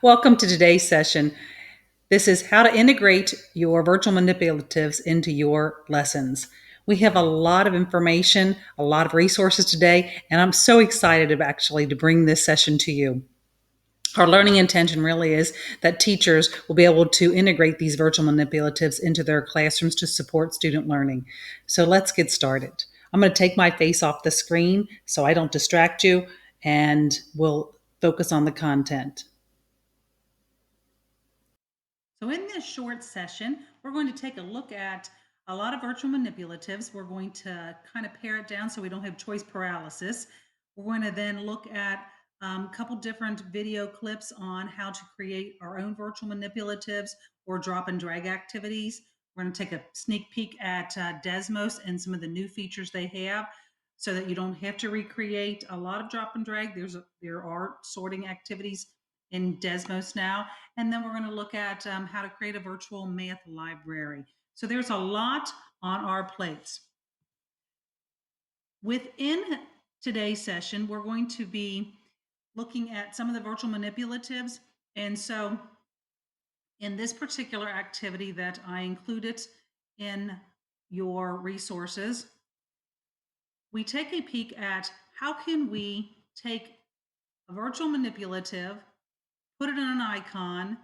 Welcome to today's session. This is how to integrate your virtual manipulatives into your lessons. We have a lot of information, a lot of resources today, and I'm so excited to bring this session to you. Our learning intention really is that teachers will be able to integrate these virtual manipulatives into their classrooms to support student learning. So let's get started. I'm going to take my face off the screen so I don't distract you, and we'll focus on the content. So in this short session, we're going to take a look at a lot of virtual manipulatives. We're going to kind of pare it down so we don't have choice paralysis. We're going to then look at a couple different video clips on how to create our own virtual manipulatives or drop and drag activities. We're going to take a sneak peek at Desmos and some of the new features they have so that you don't have to recreate a lot of drop and drag. There are sorting activities in Desmos now. And then we're going to look at how to create a virtual math library. So there's a lot on our plates. Within today's session, we're going to be looking at some of the virtual manipulatives. And so in this particular activity that I included in your resources, we take a peek at how can we take a virtual manipulative, put it in an icon,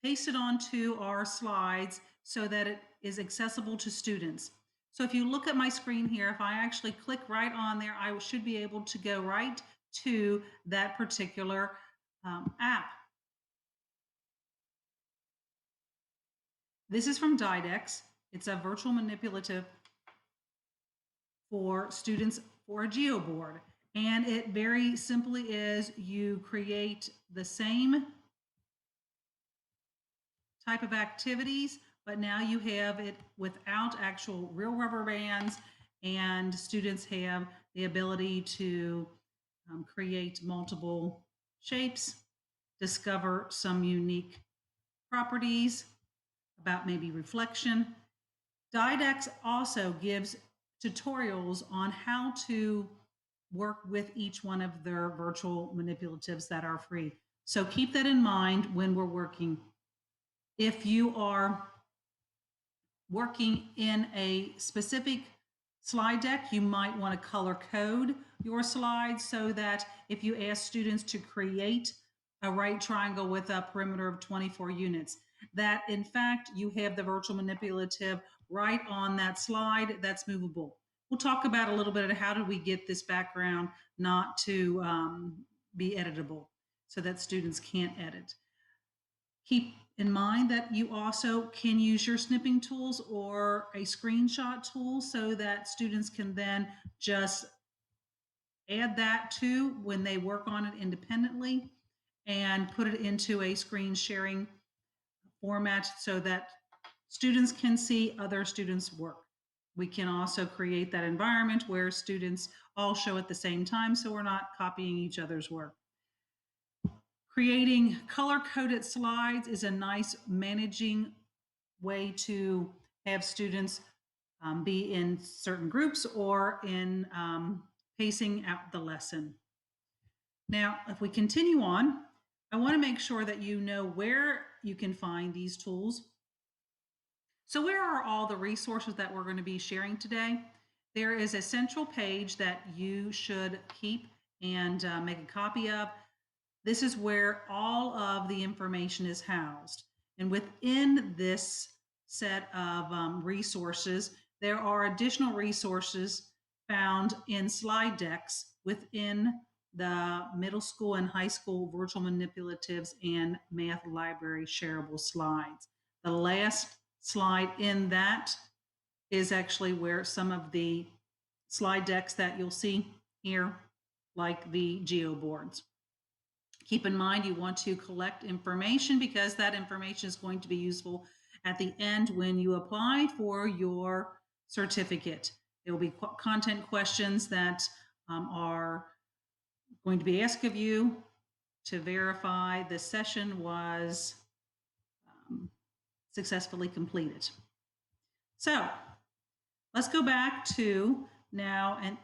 paste it onto our slides so that it is accessible to students. So if you look at my screen here, if I actually click right on there, I should be able to go right to that particular app. This is from Didex. It's a virtual manipulative for students for a GeoBoard. And it very simply is you create the same type of activities, but now you have it without actual real rubber bands, and students have the ability to create multiple shapes, discover some unique properties about maybe reflection. Didex also gives tutorials on how to work with each one of their virtual manipulatives that are free. So keep that in mind when we're working. If you are working in a specific slide deck, you might want to color code your slides so that if you ask students to create a right triangle with a perimeter of 24 units, that in fact you have the virtual manipulative right on that slide that's movable. We'll talk about a little bit of how do we get this background not to be editable so that students can't edit. Keep in mind that you also can use your snipping tools or a screenshot tool so that students can then just add that to when they work on it independently and put it into a screen sharing format so that students can see other students' work. We can also create that environment where students all show at the same time so we're not copying each other's work. Creating color-coded slides is a nice managing way to have students be in certain groups or in pacing out the lesson. Now, if we continue on, I want to make sure that you know where you can find these tools. So where are all the resources that we're going to be sharing today? There is a central page that you should keep and make a copy of. This is where all of the information is housed. And within this set of resources, there are additional resources found in slide decks within the middle school and high school virtual manipulatives and math library shareable slides. The last slide in that is actually where some of the slide decks that you'll see here, like the GeoBoards. Keep in mind you want to collect information because that information is going to be useful at the end when you apply for your certificate. There will be content questions that are going to be asked of you to verify the session was successfully completed. So let's go back to now and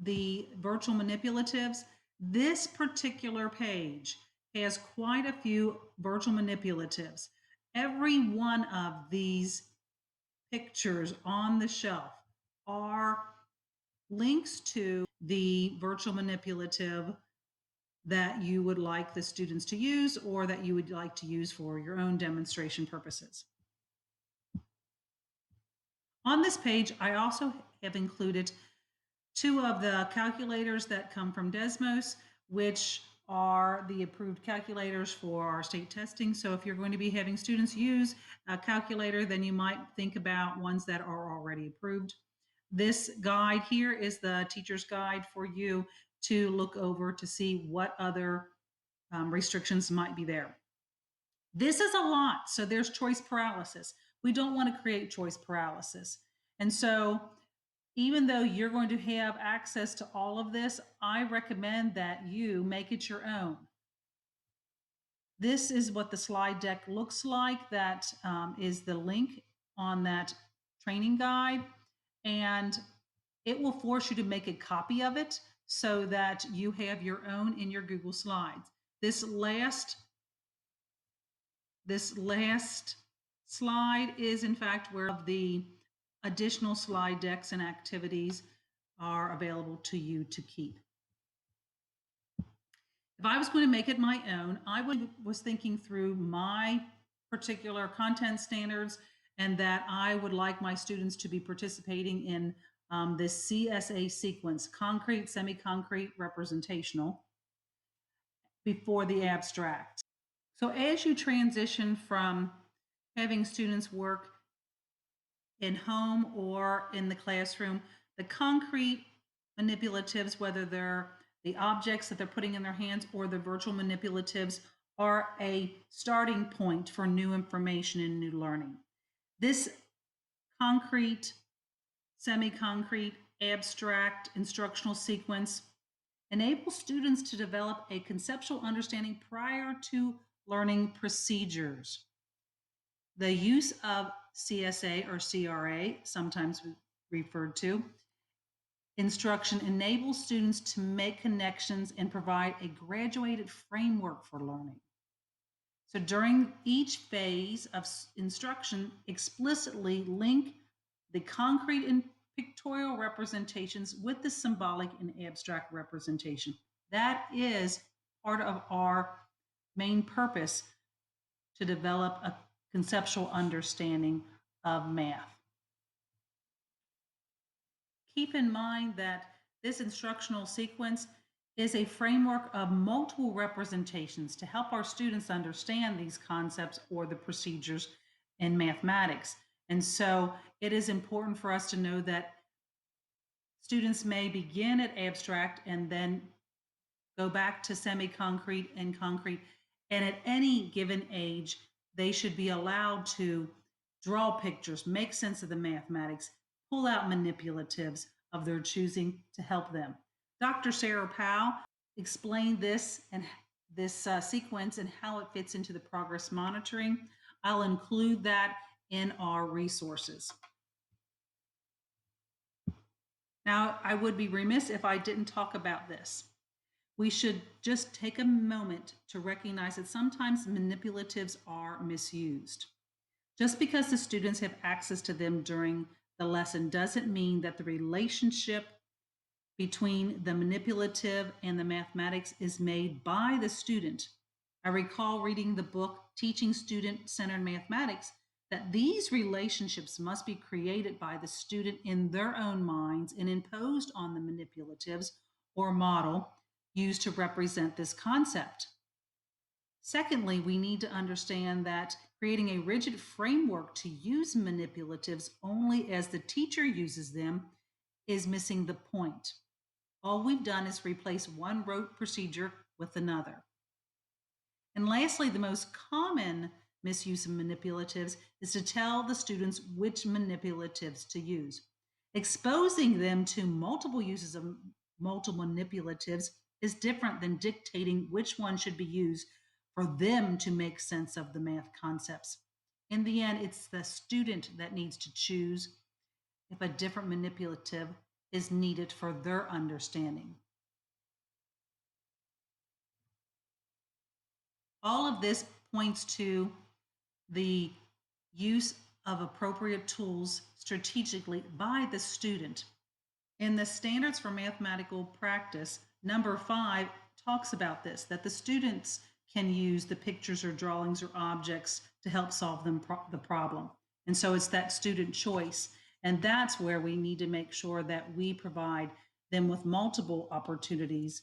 the virtual manipulatives. This particular page has quite a few virtual manipulatives. Every one of these pictures on the shelf are links to the virtual manipulative that you would like the students to use or that you would like to use for your own demonstration purposes. On this page, I also have included two of the calculators that come from Desmos, which are the approved calculators for our state testing. So if you're going to be having students use a calculator, then you might think about ones that are already approved. This guide here is the teacher's guide for you to look over to see what other restrictions might be there. This is a lot, so there's choice paralysis. We don't want to create choice paralysis. And so even though you're going to have access to all of this, I recommend that you make it your own. This is what the slide deck looks like. That is the link on that training guide. And it will force you to make a copy of it so that you have your own in your Google Slides. This last slide is in fact where the additional slide decks and activities are available to you to keep. If I was going to make it my own, was thinking through my particular content standards and that I would like my students to be participating in this CSA sequence, concrete, semi-concrete, representational, before the abstract. So as you transition from having students work in home or in the classroom, the concrete manipulatives, whether they're the objects that they're putting in their hands or the virtual manipulatives, are a starting point for new information and new learning. This concrete, semi-concrete, abstract instructional sequence enables students to develop a conceptual understanding prior to learning procedures. The use of CSA or CRA, sometimes referred to, instruction enables students to make connections and provide a graduated framework for learning. So during each phase of instruction, explicitly link the concrete and pictorial representations with the symbolic and abstract representation. That is part of our main purpose to develop a conceptual understanding of math. Keep in mind that this instructional sequence is a framework of multiple representations to help our students understand these concepts or the procedures in mathematics. And so it is important for us to know that students may begin at abstract and then go back to semi-concrete and concrete. And at any given age, they should be allowed to draw pictures, make sense of the mathematics, pull out manipulatives of their choosing to help them. Dr. Sarah Powell explained this and this sequence and how it fits into the progress monitoring. I'll include that in our resources. Now, I would be remiss if I didn't talk about this. We should just take a moment to recognize that sometimes manipulatives are misused. Just because the students have access to them during the lesson doesn't mean that the relationship between the manipulative and the mathematics is made by the student. I recall reading the book Teaching Student-Centered Mathematics that these relationships must be created by the student in their own minds and imposed on the manipulatives or model used to represent this concept. Secondly, we need to understand that creating a rigid framework to use manipulatives only as the teacher uses them is missing the point. All we've done is replace one rote procedure with another. And lastly, the most common misuse of manipulatives is to tell the students which manipulatives to use. Exposing them to multiple uses of multiple manipulatives is different than dictating which one should be used for them to make sense of the math concepts. In the end, it's the student that needs to choose if a different manipulative is needed for their understanding. All of this points to the use of appropriate tools strategically by the student. In the Standards for Mathematical Practice, number 5 talks about this, that the students can use the pictures or drawings or objects to help solve the problem. And so it's that student choice. And that's where we need to make sure that we provide them with multiple opportunities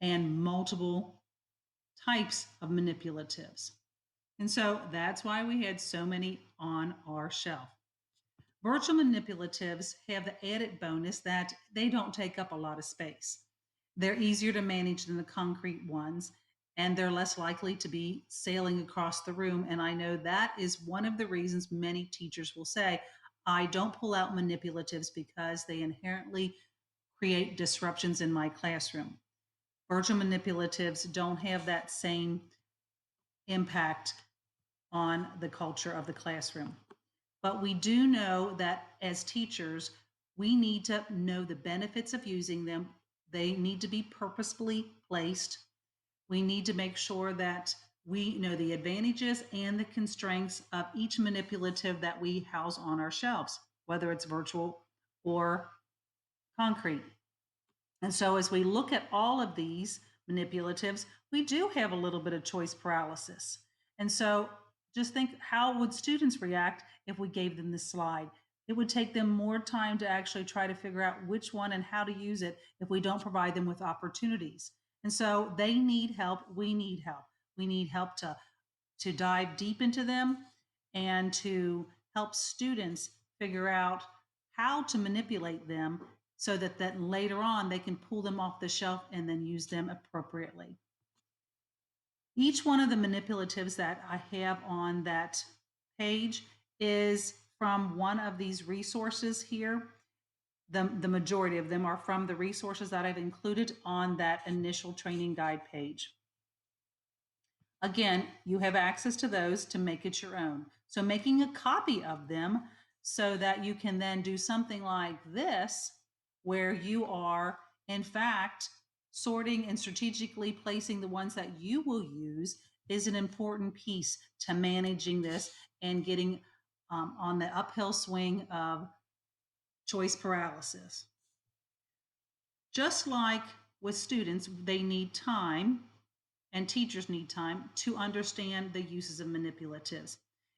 and multiple types of manipulatives. And so that's why we had so many on our shelf. Virtual manipulatives have the added bonus that they don't take up a lot of space. They're easier to manage than the concrete ones, and they're less likely to be sailing across the room. And I know that is one of the reasons many teachers will say, I don't pull out manipulatives because they inherently create disruptions in my classroom. Virtual manipulatives don't have that same impact on the culture of the classroom. But we do know that as teachers, we need to know the benefits of using them. They need to be purposefully placed. We need to make sure that we know the advantages and the constraints of each manipulative that we house on our shelves, whether it's virtual or concrete. And so as we look at all of these manipulatives, we do have a little bit of choice paralysis. And so just think, how would students react if we gave them this slide? It would take them more time to actually try to figure out which one and how to use it if we don't provide them with opportunities. And so they need help. We need help. We need help to dive deep into them and to help students figure out how to manipulate them so that later on they can pull them off the shelf and then use them appropriately. Each one of the manipulatives that I have on that page is from one of these resources here. The majority of them are from the resources that I've included on that initial training guide page. Again, you have access to those to make it your own. So making a copy of them so that you can then do something like this, where you are, in fact, sorting and strategically placing the ones that you will use, is an important piece to managing this and getting on the uphill swing of choice paralysis. Just like with students, they need time, and teachers need time to understand the uses of manipulatives.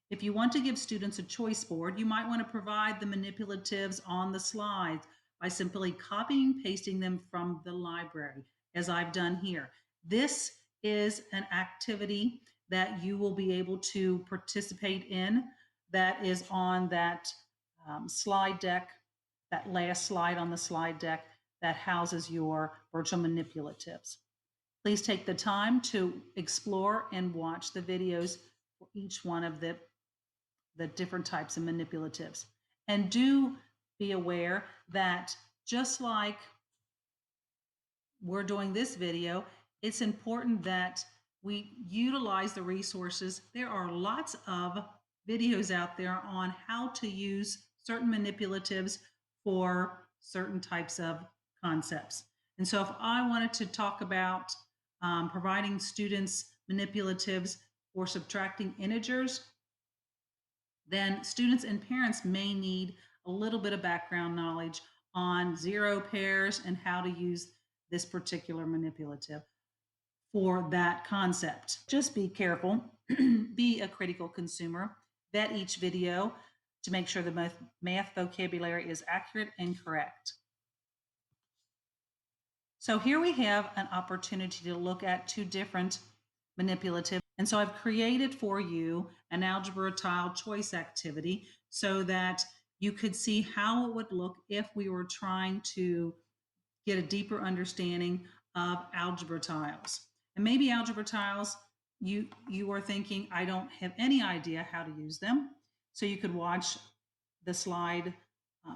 If you want to give students a choice board, you might want to provide the manipulatives on the slides by simply copying and pasting them from the library, as I've done here. This is an activity that you will be able to participate in that is on that slide deck, that last slide on the slide deck that houses your virtual manipulatives. Please take the time to explore and watch the videos for each one of the different types of manipulatives. And do be aware that just like we're doing this video, it's important that we utilize the resources. There are lots of videos out there on how to use certain manipulatives for certain types of concepts. And so if I wanted to talk about providing students manipulatives for subtracting integers, then students and parents may need a little bit of background knowledge on zero pairs and how to use this particular manipulative for that concept. Just be careful, be a critical consumer, vet each video to make sure the math vocabulary is accurate and correct. So here we have an opportunity to look at two different manipulatives. And so I've created for you an algebra tile choice activity so that you could see how it would look if we were trying to get a deeper understanding of algebra tiles. And maybe algebra tiles, you are thinking, I don't have any idea how to use them. So you could watch the slide,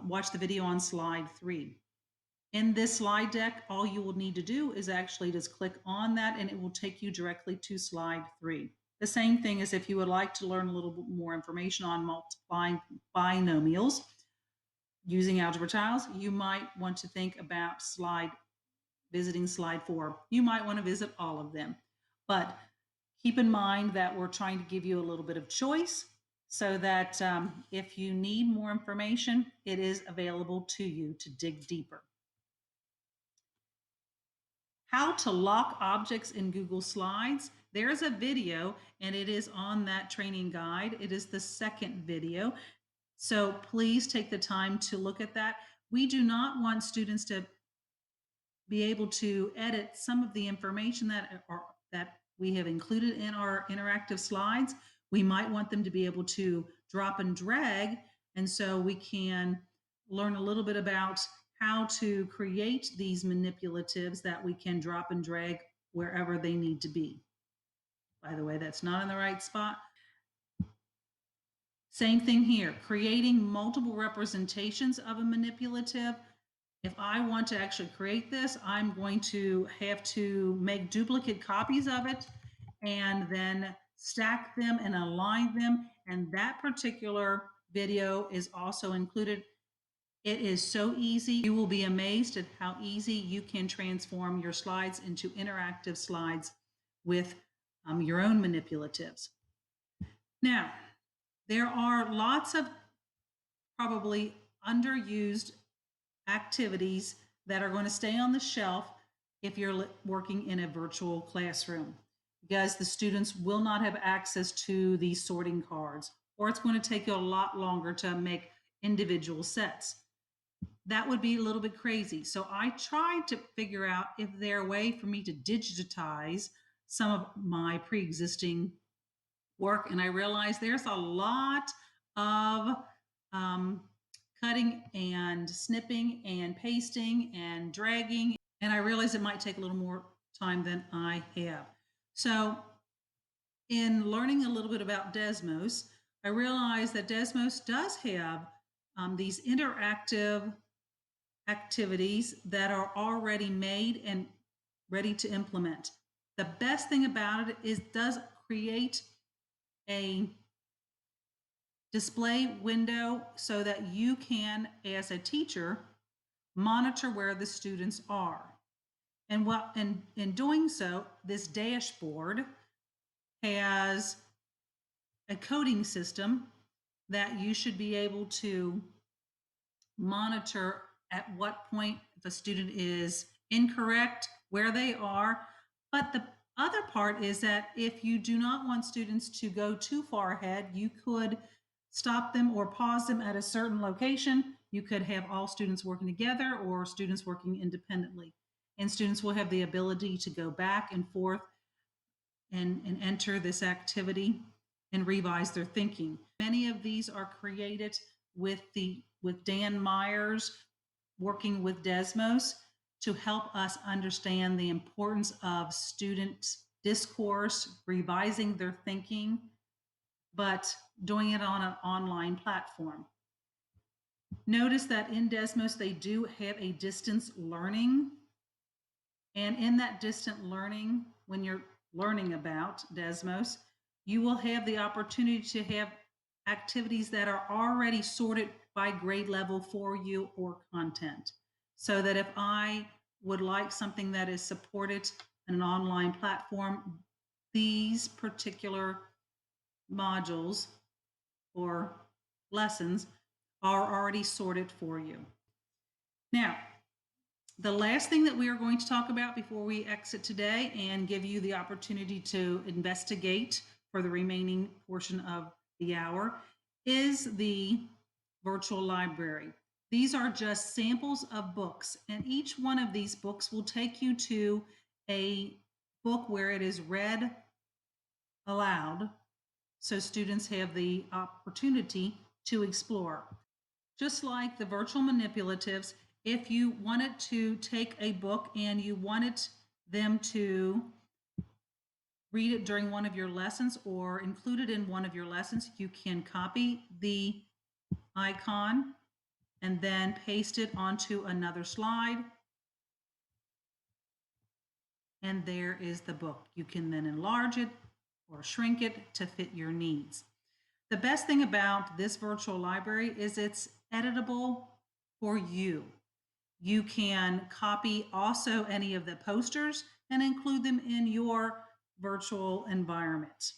watch the video on slide 3. In this slide deck, all you will need to do is actually just click on that and it will take you directly to slide 3. The same thing as if you would like to learn a little bit more information on multiplying binomials using algebra tiles, you might want to think about visiting slide 4. You might want to visit all of them. But Keep in mind that we're trying to give you a little bit of choice so that if you need more information, it is available to you to dig deeper. How to lock objects in Google Slides. There's a video and it is on that training guide. It is the second video. So please take the time to look at that. We do not want students to be able to edit some of the information that we have included in our interactive slides. We might want them to be able to drop and drag, and so we can learn a little bit about how to create these manipulatives that we can drop and drag wherever they need to be. By the way, that's not in the right spot. Same thing here, creating multiple representations of a manipulative. If I want to actually create this, I'm going to have to make duplicate copies of it and then stack them and align them. And that particular video is also included. It is so easy. You will be amazed at how easy you can transform your slides into interactive slides with your own manipulatives. Now, there are lots of probably underused activities that are going to stay on the shelf if you're working in a virtual classroom, because the students will not have access to these sorting cards, or it's going to take you a lot longer to make individual sets. That would be a little bit crazy. So I tried to figure out if there's a way for me to digitize some of my pre-existing work, and I realized there's a lot of cutting and snipping and pasting and dragging, and I realized it might take a little more time than I have. So in learning a little bit about Desmos, I realized that Desmos does have these interactive activities that are already made and ready to implement. The best thing about it is it does create a display window so that you can, as a teacher, monitor where the students are. And in doing so, this dashboard has a coding system that you should be able to monitor at what point the student is incorrect, where they are. But the other part is that if you do not want students to go too far ahead, you could stop them or pause them at a certain location. You could have all students working together or students working independently. And students will have the ability to go back and forth and enter this activity and revise their thinking. Many of these are created with Dan Myers working with Desmos to help us understand the importance of student discourse, revising their thinking, but doing it on an online platform. Notice that in Desmos, they do have a distance learning. And in that distant learning, when you're learning about Desmos, you will have the opportunity to have activities that are already sorted by grade level for you or content. So that if I would like something that is supported in an online platform, these particular modules or lessons are already sorted for you. Now, the last thing that we are going to talk about before we exit today and give you the opportunity to investigate for the remaining portion of the hour is the virtual library. These are just samples of books, and each one of these books will take you to a book where it is read aloud, so students have the opportunity to explore. Just like the virtual manipulatives, if you wanted to take a book and you wanted them to read it during one of your lessons or include it in one of your lessons, you can copy the icon and then paste it onto another slide. And there is the book. You can then enlarge it or shrink it to fit your needs. The best thing about this virtual library is it's editable for you. You can copy also any of the posters and include them in your virtual environment.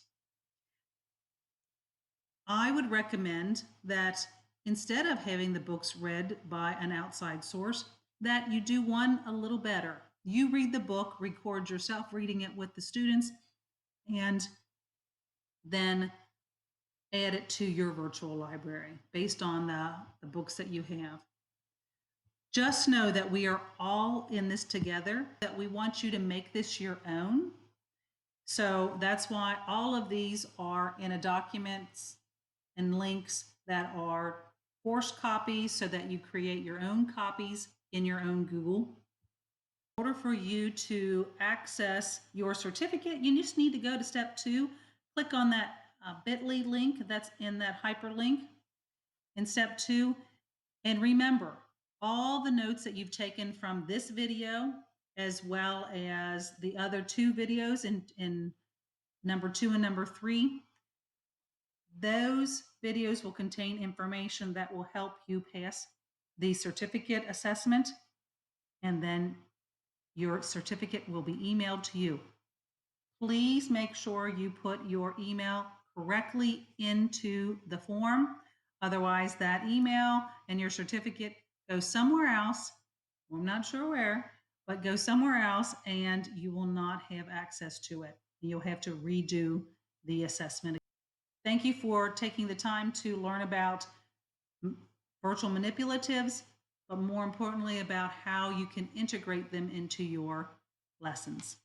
I would recommend that instead of having the books read by an outside source, that you do one a little better. You read the book, record yourself reading it with the students, and then add it to your virtual library based on the books that you have. Just know that we are all in this together, that we want you to make this your own. So that's why all of these are in a documents and links that are course copies so that you create your own copies in your own Google. In order for you to access your certificate, you just need to go to step 2, click on that bit.ly link that's in that hyperlink in step 2, and remember all the notes that you've taken from this video as well as the other 2 videos in number 2 and number 3. Those videos will contain information that will help you pass the certificate assessment, and then your certificate will be emailed to you. Please make sure you put your email correctly into the form. Otherwise, that email and your certificate go somewhere else. I'm not sure where, but go somewhere else, and you will not have access to it. You'll have to redo the assessment. Thank you for taking the time to learn about virtual manipulatives, but more importantly about how you can integrate them into your lessons.